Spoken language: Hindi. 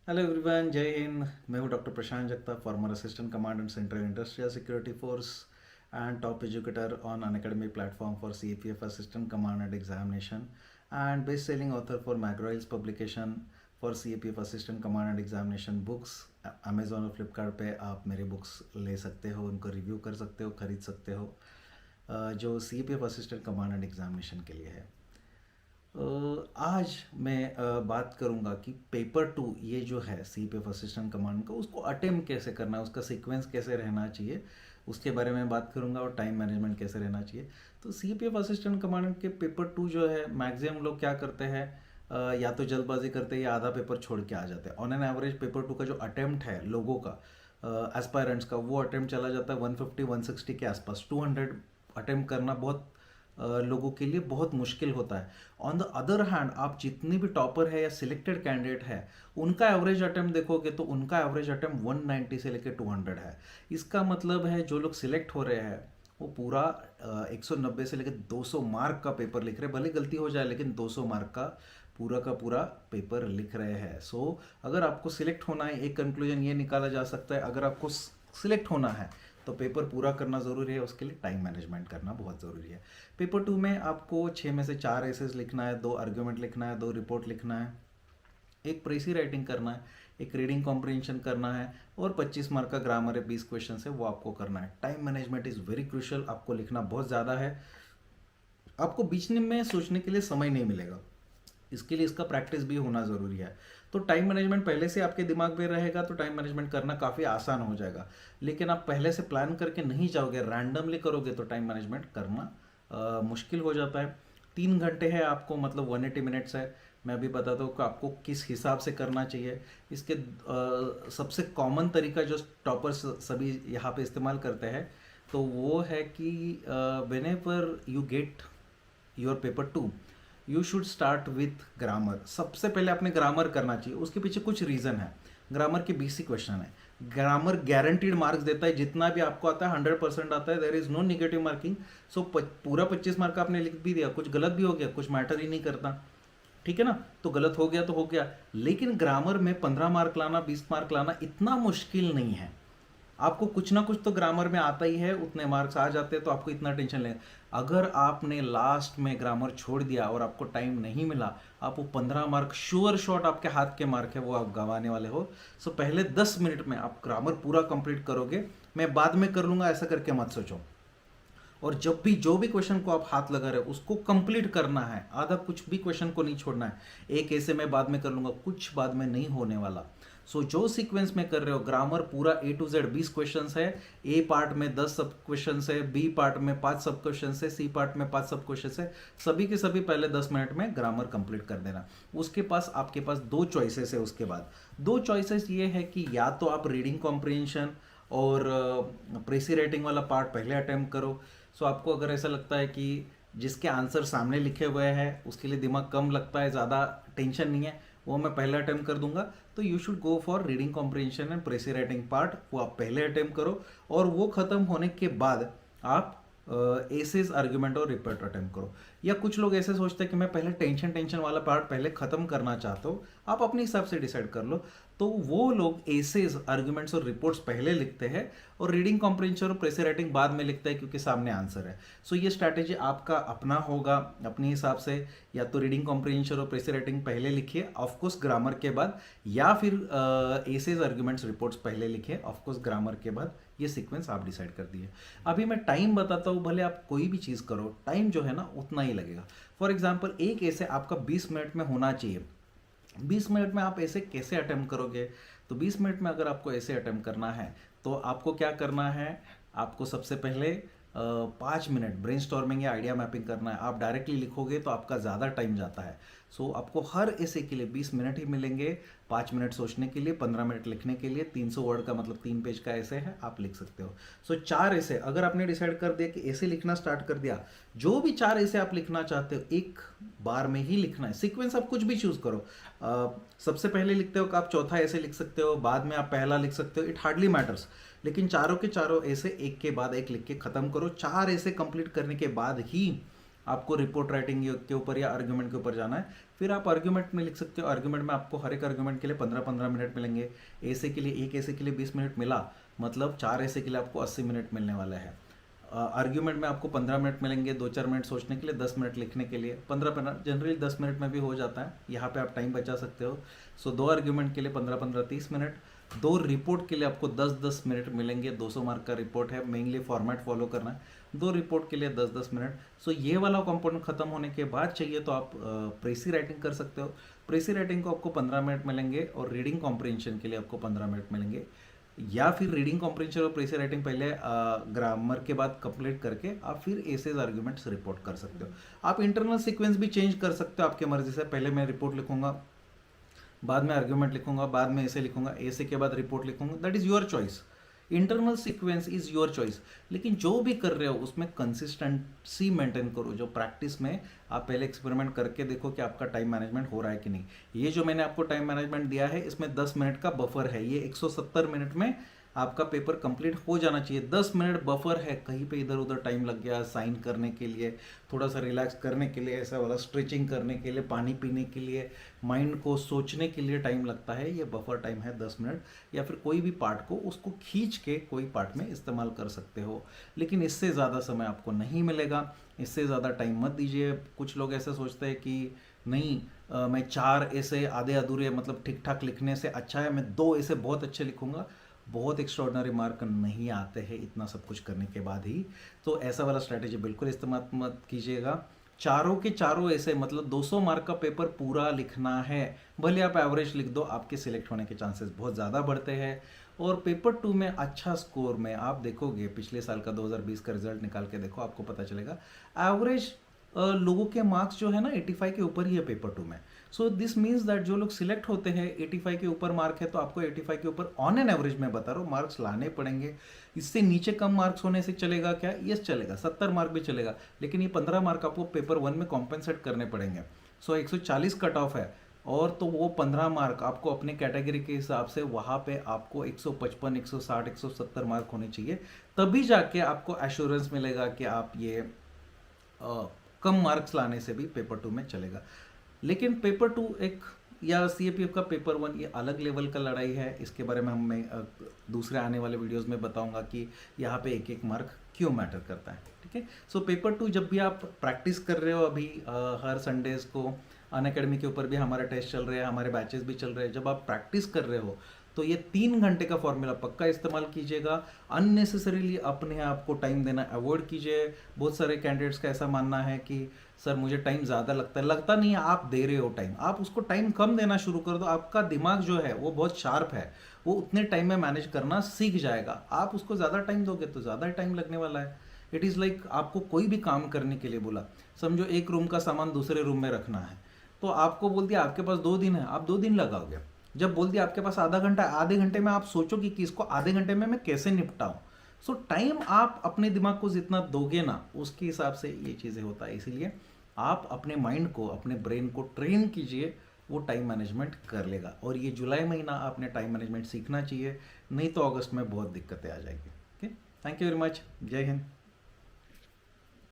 हेलो एवरीवन, जय हिंद। मैं हूं doctor Prashant Jagtap, former assistant commandant Central Industrial Security Force and top educator on Unacademy platform for CAPF assistant commandant examination and best selling author for McGraw Hill's publication for CAPF assistant commandant examination books. Amazon और फ्लिपकार्ट पे आप मेरे बुक्स ले सकते हो, उनको रिव्यू कर सकते हो, खरीद सकते हो, जो सीएपीएफ असिस्टेंट कमांडेंट एग्जामिनेशन के लिए है। आज मैं बात करूंगा कि पेपर टू ये जो है सीपीएफ असिस्टेंट कमांड का, उसको अटेम्प्ट कैसे करना है, उसका सीक्वेंस कैसे रहना चाहिए, उसके बारे में बात करूंगा, और टाइम मैनेजमेंट कैसे रहना चाहिए। तो सीपीएफ असिस्टेंट कमांड के पेपर टू जो है, मैक्सिमम लोग क्या करते हैं, या तो जल्दबाजी करते हैं या आधा पेपर छोड़ के आ जाते हैं। On an average paper two का जो अटेम्प्ट है लोगों का, एस्पायरेंट्स का, वो अटेम्प्ट चला जाता है 150-160 के आसपास। 200 अटेम्प्ट करना बहुत लोगों के लिए बहुत मुश्किल होता है। ऑन द अदर हैंड, आप जितने भी टॉपर है या सिलेक्टेड कैंडिडेट है, उनका एवरेज अटेम्प्ट देखोगे तो उनका एवरेज अटेम्प्ट 190 से लेकर 200 है। इसका मतलब है जो लोग सिलेक्ट हो रहे हैं वो पूरा 190 से लेकर 200 मार्क का पेपर लिख रहे हैं। भले गलती हो जाए लेकिन 200 मार्क का पूरा पेपर लिख रहे हैं। सो अगर आपको सिलेक्ट होना है, एक कंक्लूजन ये निकाला जा सकता है, अगर आपको सिलेक्ट होना है तो पेपर पूरा करना ज़रूरी है, उसके लिए टाइम मैनेजमेंट करना बहुत ज़रूरी है। पेपर टू में आपको 6 में से 4 एसेस लिखना है, 2 आर्ग्यूमेंट लिखना है, 2 रिपोर्ट लिखना है, एक प्रेसी राइटिंग करना है, एक रीडिंग कॉम्प्रिहेंशन करना है, और 25 मार्क का ग्रामर है, 20 क्वेश्चन है, वो आपको करना है। Time management is very crucial, आपको लिखना बहुत ज़्यादा है, आपको बीच में सोचने के लिए समय नहीं मिलेगा। इसके लिए इसका प्रैक्टिस भी होना ज़रूरी है। तो टाइम मैनेजमेंट पहले से आपके दिमाग में रहेगा तो टाइम मैनेजमेंट करना काफ़ी आसान हो जाएगा। लेकिन आप पहले से प्लान करके नहीं जाओगे, रैंडमली करोगे, तो टाइम मैनेजमेंट करना मुश्किल हो जाता है। 3 घंटे है आपको, मतलब 180 मिनट्स है। मैं अभी बताता हूँ कि आपको किस हिसाब से करना चाहिए। इसके सबसे कॉमन तरीका जो टॉपर्स सभी यहाँ पे इस्तेमाल करते हैं, तो वो है कि when ever you get your paper two, you should start with grammar. सबसे पहले आपने ग्रामर करना चाहिए। उसके पीछे कुछ रीज़न है। ग्रामर के बेसिक क्वेश्चन है। ग्रामर गारंटीड मार्क्स देता है, जितना भी आपको आता है 100% आता है, there is no negative marking. So पूरा 25 मार्क का आपने लिख भी दिया, कुछ गलत भी हो गया, कुछ मैटर ही नहीं करता, ठीक है ना। तो गलत हो गया तो हो गया। लेकिन ग्रामर में 15 मार्क लाना, 20 मार्क लाना इतना मुश्किल नहीं है। आपको कुछ ना कुछ तो ग्रामर में आता ही है, उतने मार्क्स आ जाते हैं, तो आपको इतना टेंशन ले। अगर आपने लास्ट में ग्रामर छोड़ दिया और आपको टाइम नहीं मिला, आप वो 15 मार्क श्योर शॉट आपके हाथ के मार्क है, वो आप गंवाने वाले हो। सो पहले 10 मिनट में आप ग्रामर पूरा कंप्लीट करोगे। मैं बाद में कर लूंगा ऐसा करके मत सोचो। और जब भी जो भी क्वेश्चन को आप हाथ लगा रहे हो उसको कंप्लीट करना है, आधा कुछ भी क्वेश्चन को नहीं छोड़ना है। एक ऐसे मैं बाद में कर लूंगा, कुछ बाद में नहीं होने वाला। सो जो सीक्वेंस में कर रहे हो, ग्रामर पूरा ए टू जेड 20 क्वेश्चन है। ए पार्ट में 10 सब क्वेश्चन है, बी पार्ट में 5 सब क्वेश्चन है, सी पार्ट में 5 सब क्वेश्चन है। सभी के सभी पहले 10 मिनट में ग्रामर कंप्लीट कर देना। उसके पास आपके पास 2 चॉइसेस है। उसके बाद 2 चॉइसेस ये है कि या तो आप रीडिंग कॉम्प्रिहेंशन और प्रेसी राइटिंग वाला पार्ट पहले अटेम्प्ट करो। सो आपको अगर ऐसा लगता है कि जिसके आंसर सामने लिखे हुए हैं उसके लिए दिमाग कम लगता है, ज़्यादा टेंशन नहीं है, वो मैं पहले अटेम्प्ट कर दूंगा, तो you should go for reading comprehension and प्रेसी writing part. वो आप पहले अटेम्प्ट करो, और वो खत्म होने के बाद आप एसेस, आर्ग्यूमेंट और रिपोर्ट अटेम्प्ट करो। या कुछ लोग ऐसे सोचते हैं कि मैं पहले टेंशन वाला पार्ट पहले खत्म करना चाहता हूँ, आप अपने हिसाब से डिसाइड कर लो। तो वो लोग एसेस, आर्ग्यूमेंट्स और रिपोर्ट्स पहले लिखते हैं, और रीडिंग कॉम्प्रिहेंशन और प्रेसी राइटिंग बाद में लिखता है, क्योंकि सामने आंसर है। सो ये स्ट्रैटेजी आपका अपना होगा अपने हिसाब से। या तो रीडिंग कॉम्प्रिहेंशन और प्रेसी राइटिंग पहले लिखिए, ऑफकोर्स ग्रामर के बाद, या फिर एसेस, आर्ग्यूमेंट्स, रिपोर्ट्स पहले लिखिए, ऑफकोर्स ग्रामर के बाद। ये सीक्वेंस आप डिसाइड कर दिए। अभी मैं टाइम बताता हूँ, भले आप कोई भी चीज़ करो, टाइम जो है ना उतना ही लगेगा। फॉर एग्जाम्पल, एक ऐसे आपका 20 मिनट में होना चाहिए। 20 मिनट में आप ऐसे कैसे अटेम्प्ट करोगे? तो 20 मिनट में अगर आपको ऐसे अटेम्प्ट करना है तो आपको क्या करना है, आपको सबसे पहले 5 मिनट ब्रेनस्टॉर्मिंग या आइडिया मैपिंग करना है। आप डायरेक्टली लिखोगे तो आपका ज़्यादा टाइम जाता है। सो आपको हर ऐसे के लिए 20 मिनट ही मिलेंगे। 5 मिनट सोचने के लिए, 15 मिनट लिखने के लिए। 300 वर्ड का मतलब 3 पेज का ऐसे है, आप लिख सकते हो। सो 4 ऐसे अगर आपने डिसाइड कर दिया कि ऐसे लिखना स्टार्ट कर दिया, जो भी 4 ऐसे आप लिखना चाहते हो एक बार में ही लिखना है। सीक्वेंस आप कुछ भी चूज करो। सबसे पहले लिखते हो कि आप चौथा ऐसे लिख सकते हो, बाद में आप पहला लिख सकते हो, इट हार्डली मैटर्स। लेकिन चारों के चारों ऐसे एक के बाद एक लिख के खत्म करो। 4 ऐसे कंप्लीट करने के बाद ही आपको रिपोर्ट राइटिंग के ऊपर या आर्ग्यूमेंट के ऊपर जाना है। फिर आप आर्ग्यूमेंट में लिख सकते हो, आर्ग्यूमेंट में आपको हर एक आर्ग्यूमेंट के लिए 15-15 मिनट मिलेंगे। ऐसे के लिए, एक ऐसे के लिए 20 मिनट मिला, मतलब 4 ऐसे के लिए आपको 80 मिनट मिलने वाला है। आर्ग्यूमेंट में आपको 15 मिनट मिलेंगे, 2-4 मिनट सोचने के लिए, 10 मिनट लिखने के लिए, 15 जनरली 10 मिनट में भी हो जाता है, यहाँ पे आप टाइम बचा सकते हो। सो 2 आर्ग्यूमेंट के लिए 15-15 30 मिनट, 2 रिपोर्ट के लिए आपको 10-10 मिनट मिलेंगे। 200 मार्क का रिपोर्ट है, मेनली फॉर्मेट फॉलो करना है, 2 रिपोर्ट के लिए 10-10 मिनट। सो ये वाला कंपोनेंट खत्म होने के बाद चाहिए तो आप प्रेसी राइटिंग कर सकते हो। प्रेसी राइटिंग को आपको 15 मिनट मिलेंगे और रीडिंग कॉम्प्रिहेंशन के लिए आपको 15 मिनट मिलेंगे। या फिर रीडिंग कॉम्प्रिहेंशन और प्रेसी राइटिंग पहले ग्रामर के बाद कंप्लीट करके आप फिर एसेज आर्ग्यूमेंट्स रिपोर्ट कर सकते हो। आप इंटरनल सीक्वेंस भी चेंज कर सकते हो आपके मर्जी से। पहले मैं रिपोर्ट लिखूंगा, बाद में आर्ग्यूमेंट लिखूंगा, बाद में ऐसे लिखूंगा, ऐसे के बाद रिपोर्ट लिखूंगा, that is your choice. Internal sequence is your choice. लेकिन जो भी कर रहे हो उसमें कंसिस्टेंसी मेंटेन करो। जो प्रैक्टिस में आप पहले एक्सपेरिमेंट करके देखो कि आपका टाइम मैनेजमेंट हो रहा है कि नहीं। ये जो मैंने आपको टाइम मैनेजमेंट दिया है, इसमें 10 मिनट का बफर है। ये 170 मिनट में आपका पेपर कंप्लीट हो जाना चाहिए। 10 मिनट बफर है, कहीं पे इधर उधर टाइम लग गया साइन करने के लिए, थोड़ा सा रिलैक्स करने के लिए, ऐसा वाला स्ट्रेचिंग करने के लिए, पानी पीने के लिए, माइंड को सोचने के लिए टाइम लगता है, ये बफर टाइम है 10 मिनट। या फिर कोई भी पार्ट को उसको खींच के कोई पार्ट में इस्तेमाल कर सकते हो, लेकिन इससे ज़्यादा समय आपको नहीं मिलेगा। इससे ज़्यादा टाइम मत दीजिए। कुछ लोग ऐसे सोचते हैं कि नहीं मैं 4 ऐसे आधे अधूरे मतलब ठीक ठाक लिखने से अच्छा है मैं 2 ऐसे बहुत अच्छे लिखूंगा। बहुत एक्स्ट्रॉर्डनरी मार्क नहीं आते हैं इतना सब कुछ करने के बाद ही। तो ऐसा वाला स्ट्रैटेजी बिल्कुल इस्तेमाल मत कीजिएगा। चारों के चारों ऐसे मतलब 200 मार्क का पेपर पूरा लिखना है, भले आप एवरेज लिख दो, आपके सिलेक्ट होने के चांसेस बहुत ज़्यादा बढ़ते हैं। और पेपर 2 में अच्छा स्कोर में आप देखोगे, पिछले साल का 2020 का रिजल्ट निकाल के देखो, आपको पता चलेगा एवरेज लोगों के मार्क्स जो है ना 85 के ऊपर ही है पेपर 2 में। सो दिस मीन्स दैट जो लोग सिलेक्ट होते हैं 85 के ऊपर मार्क है, तो आपको 85 के ऊपर ऑन एन एवरेज में बता रहा हूँ मार्क्स लाने पड़ेंगे। इससे नीचे कम मार्क्स होने से चलेगा क्या? यस चलेगा, 70 मार्क भी चलेगा, लेकिन ये 15 मार्क आपको पेपर 1 में कॉम्पेंसेट करने पड़ेंगे। सो 140 कट ऑफ है, और तो वो 15 मार्क आपको अपने कैटेगरी के हिसाब से वहाँ पे आपको 155, 160, 170 मार्क होने चाहिए, तभी जाके आपको एश्योरेंस मिलेगा कि आप ये कम मार्क्स लाने से भी पेपर 2 में चलेगा। लेकिन पेपर 2 एक या सीएपीएफ का पेपर 1 ये अलग लेवल का लड़ाई है। इसके बारे में मैं दूसरे आने वाले वीडियोस में बताऊंगा कि यहाँ पे एक एक मार्क क्यों मैटर करता है। ठीक है। सो पेपर 2 जब भी आप प्रैक्टिस कर रहे हो, अभी हर संडेज को अनअकैडमी के ऊपर भी हमारे टेस्ट चल रहे हैं, हमारे बैचेस भी चल रहे हैं, जब आप प्रैक्टिस कर रहे हो तो ये 3 घंटे का फॉर्मूला पक्का इस्तेमाल कीजिएगा। अननेसेसरीली अपने आप को टाइम देना अवॉइड कीजिए। बहुत सारे कैंडिडेट्स का ऐसा मानना है कि सर मुझे टाइम ज़्यादा लगता है, लगता नहीं है, आप दे रहे हो टाइम, आप उसको टाइम कम देना शुरू कर दो। आपका दिमाग जो है वो बहुत शार्प है, वो उतने टाइम में मैनेज करना सीख जाएगा। आप उसको ज़्यादा टाइम दोगे तो ज़्यादा टाइम लगने वाला है। इट इज़ लाइक आपको कोई भी काम करने के लिए बोला, समझो एक रूम का सामान दूसरे रूम में रखना है, तो आपको बोल दिया आपके पास 2 दिन है, आप 2 दिन लगाओगे। जब बोल दिया आपके पास आधा घंटा, आधे घंटे में आप सोचोगे कि इसको आधे घंटे में मैं कैसे निपटाऊं। सो टाइम आप अपने दिमाग को जितना दोगे ना, उसके हिसाब से ये चीज़ें होता है। इसीलिए आप अपने माइंड को, अपने ब्रेन को ट्रेन कीजिए, वो टाइम मैनेजमेंट कर लेगा। और ये जुलाई महीना आपने टाइम मैनेजमेंट सीखना चाहिए, नहीं तो अगस्त में बहुत दिक्कतें आ जाएगी। Okay, thank you very much, जय हिंद।